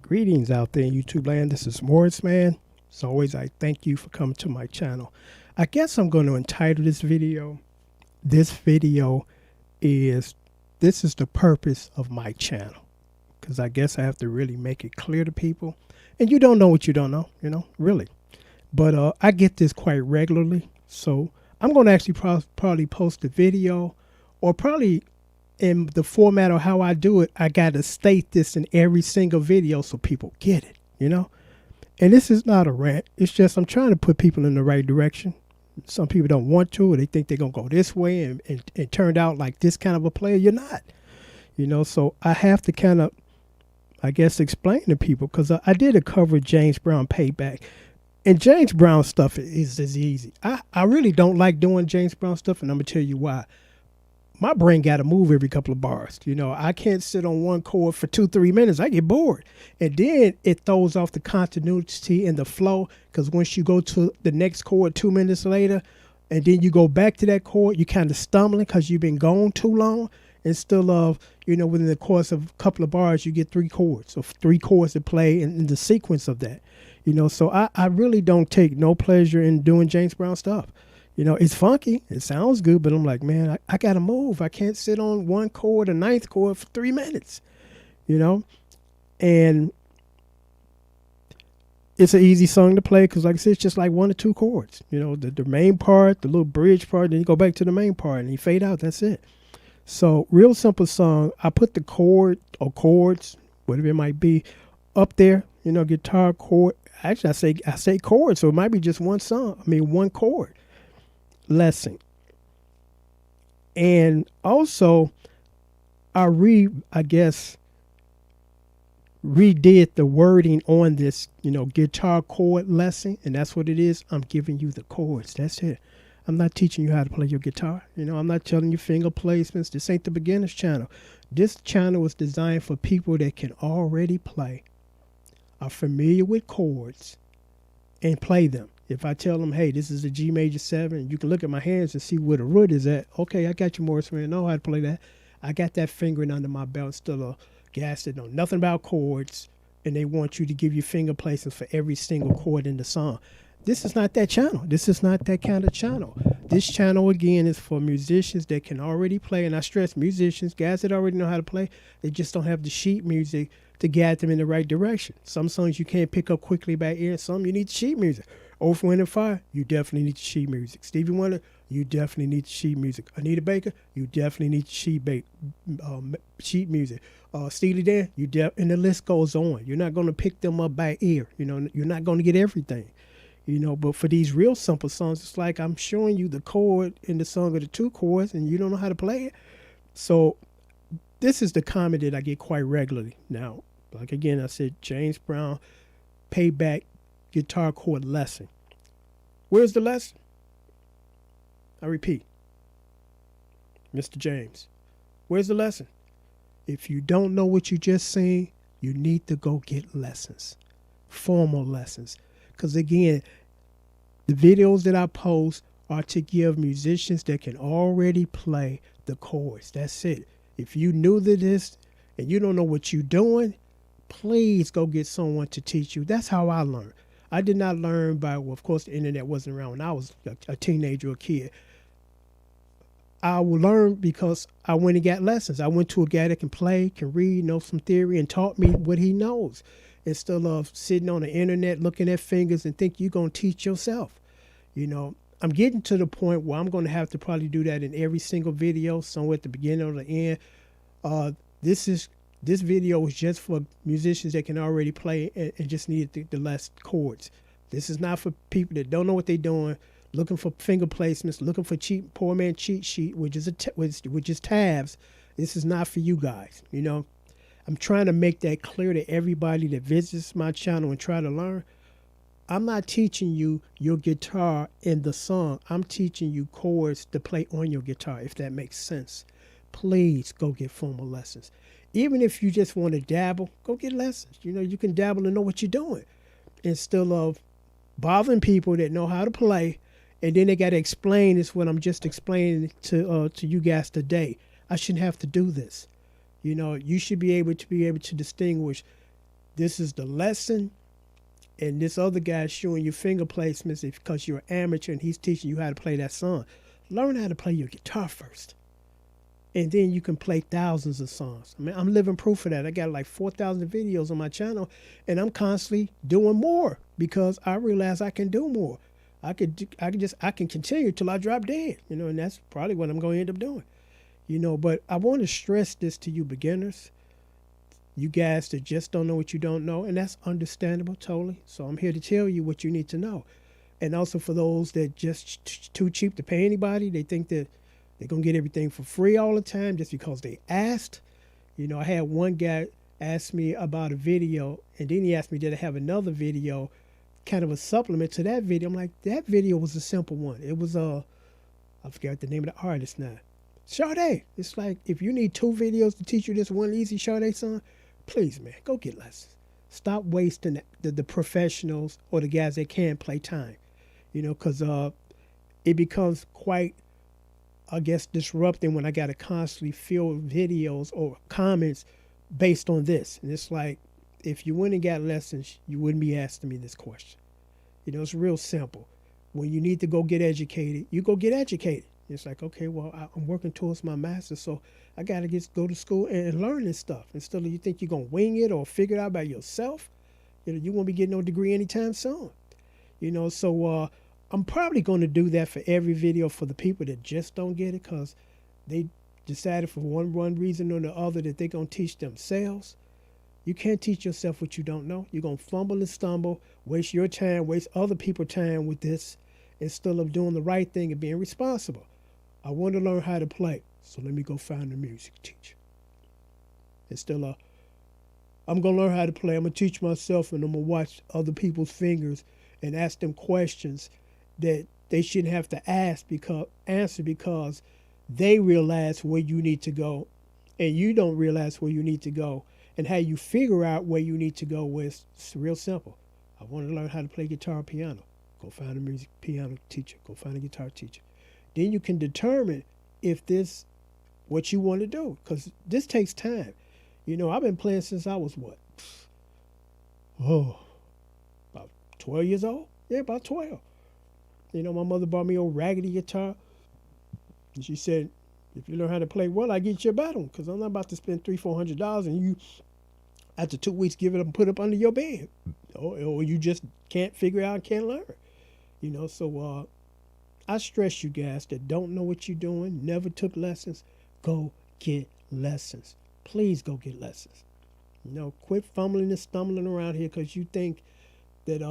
Greetings out there in YouTube land. This is Morris Man. As always, I thank you for coming to my channel. I guess I'm going to entitle this video. This video is, this is the purpose of my channel. Because I guess I have to really make it clear to people. And you don't know what you don't know, really. But I get this quite regularly. So I'm going to actually probably post a video, or probably in the format of how I do it, I got to state this in every single video so people get it, And this is not a rant. It's just I'm trying to put people in the right direction. Some people don't want to, or they think they're going to go this way and it turned out like this kind of a player. You're not, So I have to kind of, I guess, explain to people, because I did a cover of James Brown Payback. And James Brown stuff is easy. I really don't like doing James Brown stuff, and I'm going to tell you why. My brain got to move every couple of bars. I can't sit on one chord for 2-3 minutes. I get bored. And then it throws off the continuity and the flow, because once you go to the next chord 2 minutes later, and then you go back to that chord, you kind of stumbling because you've been gone too long. Instead of, within the course of a couple of bars, you get 3 chords, or 3 chords to play in the sequence of that. So I really don't take no pleasure in doing James Brown stuff. It's funky. It sounds good, but I'm like, man, I got to move. I can't sit on one chord, a ninth chord for 3 minutes, And it's an easy song to play because, like I said, it's just like 1 or 2 chords. The main part, the little bridge part, then you go back to the main part and you fade out. That's it. So real simple song. I put the chord or chords, whatever it might be, up there, guitar chord. Actually, I say chord, so it might be just one song. One chord. Lesson. And also I redid the wording on this, guitar chord lesson, and that's what it is. I'm giving you the chords. That's it. I'm not teaching you how to play your guitar. I'm not telling you finger placements. This ain't the beginner's channel. This channel is designed for people that can already play, are familiar with chords, and play them. If I tell them, hey, this is a G major 7, you can look at my hands and see where the root is at. Okay, I got you, Morris Man. I know how to play that. I got that fingering under my belt. Still a guys that know nothing about chords, and they want you to give you finger placements for every single chord in the song. This is not that channel. This is not that kind of channel. This channel, again, is for musicians that can already play. And I stress musicians, guys that already know how to play. They just don't have the sheet music to guide them in the right direction. Some songs you can't pick up quickly by ear. Some you need sheet music. Earth, Wind & Fire, you definitely need sheet music. Stevie Wonder, you definitely need sheet music. Anita Baker, you definitely need sheet music. Steely Dan, and the list goes on. You're not going to pick them up by ear. You're not going to get everything. But for these real simple songs, it's like I'm showing you the chord in the song of the 2 chords, and you don't know how to play it. So this is the comment that I get quite regularly. Now, like again, I said, James Brown, Payback, guitar chord lesson. Where's the lesson? I repeat, Mr. James, where's the lesson? If you don't know what you just seen, you need to go get lessons, formal lessons. Because again, the videos that I post are to give musicians that can already play the chords. That's it. If you new to this and you don't know what you're doing, please go get someone to teach you. That's how I learned. I did not learn by, well, of course, the internet wasn't around when I was a teenager or a kid. I learned because I went and got lessons. I went to a guy that can play, can read, know some theory, and taught me what he knows. Instead of sitting on the internet looking at fingers and think you're going to teach yourself. I'm getting to the point where I'm going to have to probably do that in every single video, somewhere at the beginning or the end. This video is just for musicians that can already play and just need the less chords. This is not for people that don't know what they're doing, looking for finger placements, looking for poor man cheat sheet, which is tabs. This is not for you guys. I'm trying to make that clear to everybody that visits my channel and try to learn. I'm not teaching you your guitar in the song. I'm teaching you chords to play on your guitar, if that makes sense. Please go get formal lessons. Even if you just want to dabble, go get lessons. You can dabble and know what you're doing, instead of bothering people that know how to play, and then they got to explain this what I'm just explaining to you guys today. I shouldn't have to do this. You should be able to distinguish This is the lesson, and this other guy's showing you finger placements because you're an amateur and he's teaching you how to play that song. Learn how to play your guitar first, and then you can play thousands of songs. I mean, I'm living proof of that. I got like 4,000 videos on my channel, and I'm constantly doing more because I realize I can do more. I can continue till I drop dead, and that's probably what I'm going to end up doing, But I want to stress this to you beginners, you guys that just don't know what you don't know, and that's understandable totally. So I'm here to tell you what you need to know. And also for those that just too cheap to pay anybody, they think that they're going to get everything for free all the time just because they asked. I had one guy ask me about a video, and then he asked me, did I have another video, kind of a supplement to that video. I'm like, that video was a simple one. It was I forgot the name of the artist now. Sade. It's like, if you need 2 videos to teach you this one easy Sade song, please, man, go get lessons. Stop wasting the professionals or the guys that can play time, because it becomes quite, I guess, disrupting when I got to constantly fill videos or comments based on this. And it's like, if you went and got lessons, you wouldn't be asking me this question. It's real simple. When you need to go get educated, you go get educated. It's like, okay, well, I'm working towards my master's, so I got to go to school and learn this stuff. Instead of you think you're going to wing it or figure it out by yourself, you won't be getting no degree anytime soon. So I'm probably going to do that for every video for the people that just don't get it because they decided for one reason or the other that they're going to teach themselves. You can't teach yourself what you don't know. You're going to fumble and stumble, waste your time, waste other people's time with this instead of doing the right thing and being responsible. I want to learn how to play, so let me go find a music teacher. Instead of, I'm going to learn how to play, I'm going to teach myself, and I'm going to watch other people's fingers and ask them questions that they shouldn't have to answer because they realize where you need to go and you don't realize where you need to go. And how you figure out where you need to go was it's real simple. I want to learn how to play guitar or piano. Go find a piano teacher. Go find a guitar teacher. Then you can determine if this what you want to do, because this takes time. I've been playing since I was what? About 12 years old? Yeah, about 12. My mother bought me a raggedy guitar. And she said, if you learn how to play well, I get you a better one, because I'm not about to spend $300-$400 and you, after 2 weeks, give it up and put it up under your bed. Or you just can't figure it out and can't learn. So I stress you guys that don't know what you're doing, never took lessons, go get lessons. Please go get lessons. Quit fumbling and stumbling around here because you think that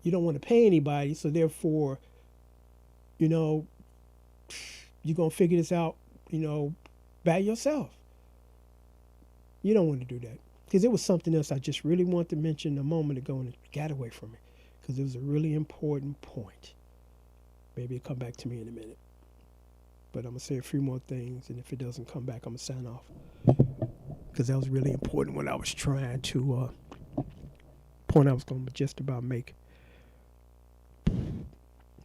you don't want to pay anybody, so therefore, you're going to figure this out, by yourself. You don't want to do that. Because it was something else I just really wanted to mention a moment ago and it got away from me. Because it was a really important point. Maybe it'll come back to me in a minute. But I'm going to say a few more things, and if it doesn't come back, I'm going to sign off. Because that was really important when I was trying to, point I was going to just about make.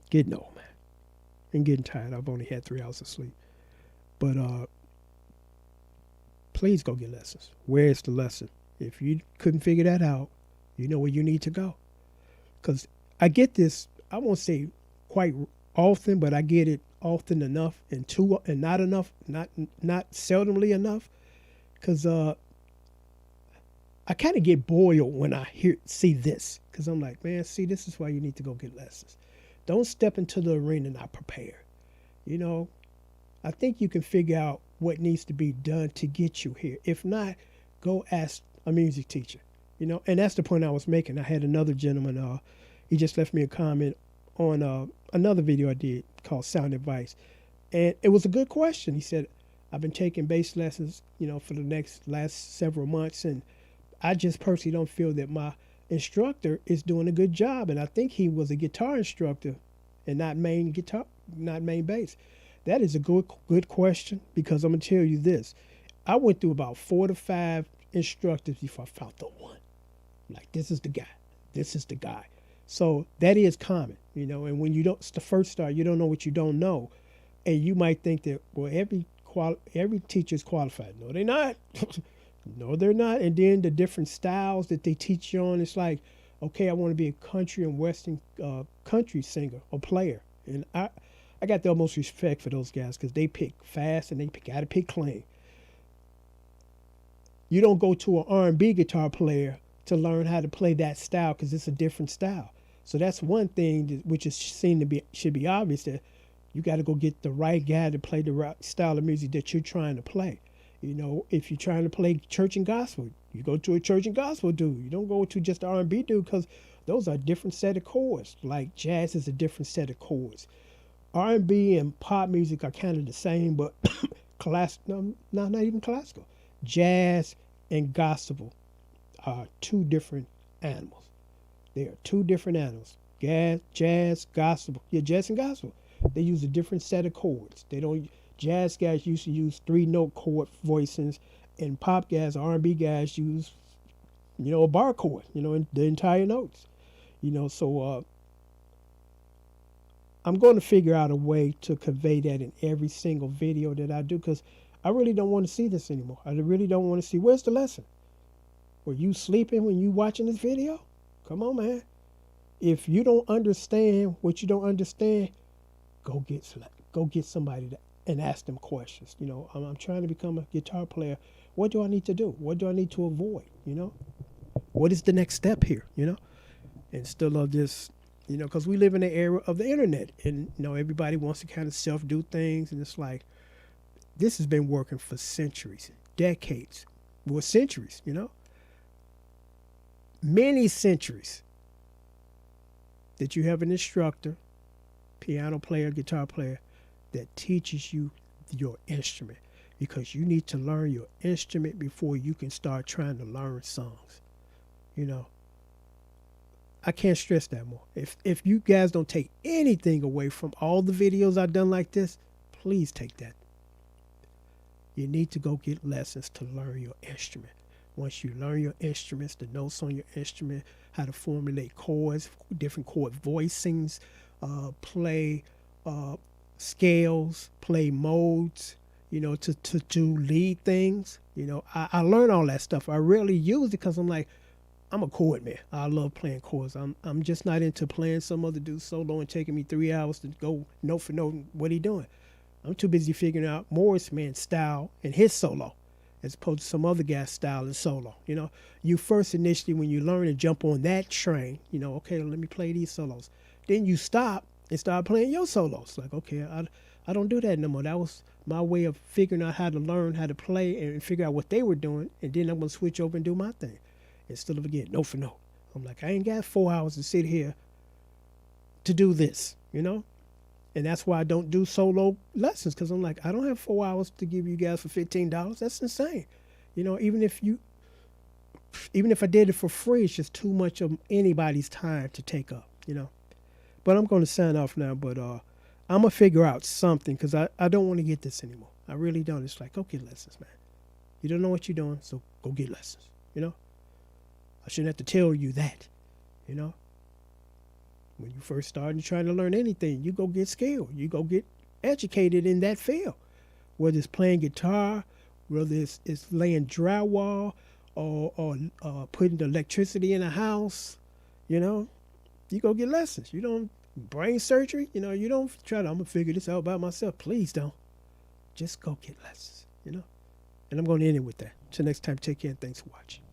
Getting old, man. And getting tired. I've only had 3 hours of sleep. But please go get lessons. Where is the lesson? If you couldn't figure that out, you know where you need to go. Because I get this, I won't say quite often, but I get it often enough and not enough, not seldomly enough. Because I kind of get boiled when I see this. Because I'm like, man, see, this is why you need to go get lessons. Don't step into the arena not prepared. I think you can figure out what needs to be done to get you here. If not, go ask a music teacher. And that's the point I was making. I had another gentleman, he just left me a comment on another video I did called Sound Advice. And it was a good question. He said, I've been taking bass lessons, for the last several months. And I just personally don't feel that my instructor is doing a good job. And I think he was a guitar instructor and not main bass. That is a good question, because I'm going to tell you this. I went through about 4 to 5 instructors before I found the one. Like, this is the guy. This is the guy. So that is common, and when you don't first start, you don't know what you don't know. And you might think that, well, every teacher is qualified. No, they're not. No, they're not. And then the different styles that they teach you on, it's like, okay, I want to be a country and western country singer or player, and I got the utmost respect for those guys because they pick fast and they got to pick clean. You don't go to an R&B guitar player to learn how to play that style because it's a different style. So that's one thing which is seen to be should be obvious, that you got to go get the right guy to play the right style of music that you're trying to play. You know, if you're trying to play church and gospel, you go to a church and gospel dude. You don't go to just the R&B dude because those are different set of chords. Like jazz is a different set of chords. R&B and pop music are kind of the same, but not even classical. Jazz and gospel are two different animals. They are two different animals. Jazz, gospel. Yeah, jazz and gospel. They use a different set of chords. They don't. Jazz guys used to use 3-note chord voicings, and pop guys, R&B guys use, a bar chord. The entire notes. So I'm going to figure out a way to convey that in every single video that I do because I really don't want to see this anymore. I really don't want to see. Where's the lesson? Were you sleeping when you watching this video? Come on, man. If you don't understand what you don't understand, go get somebody and ask them questions. I'm trying to become a guitar player. What do I need to do? What do I need to avoid? What is the next step here? Instead of this, because we live in the era of the internet, and everybody wants to kind of self-do things, and it's like this has been working for centuries, decades, well, centuries. Many centuries that you have an instructor, piano player, guitar player that teaches you your instrument, because you need to learn your instrument before you can start trying to learn songs. I can't stress that more. If you guys don't take anything away from all the videos I've done like this, please take that. You need to go get lessons to learn your instrument. Once you learn your instruments, the notes on your instrument, how to formulate chords, different chord voicings, play scales, play modes, to do lead things. I learned all that stuff. I rarely use it because I'm like, I'm a chord man. I love playing chords. I'm just not into playing some other dude's solo and taking me 3 hours to go note for note what he doing. I'm too busy figuring out Morris man's style and his solo as opposed to some other guy's style and solo. You first initially, when you learn to jump on that train, okay, let me play these solos. Then you stop and start playing your solos. Like, okay, I don't do that no more. That was my way of figuring out how to learn how to play and figure out what they were doing. And then I'm going to switch over and do my thing instead of, again, note for note. I'm like, I ain't got 4 hours to sit here to do this, And that's why I don't do solo lessons, because I'm like, I don't have 4 hours to give you guys for $15. That's insane. Even if I did it for free, it's just too much of anybody's time to take up, But I'm going to sign off now, but I'm going to figure out something because I don't want to get this anymore. I really don't. It's like, go get lessons, man. You don't know what you're doing, so go get lessons, I shouldn't have to tell you that, When you first start trying to learn anything, you go get skilled. You go get educated in that field. Whether it's playing guitar, whether it's laying drywall or putting the electricity in a house, you go get lessons. You don't brain surgery, you don't try to, I'm going to figure this out by myself. Please don't. Just go get lessons, And I'm going to end it with that. Till next time, take care and thanks for watching.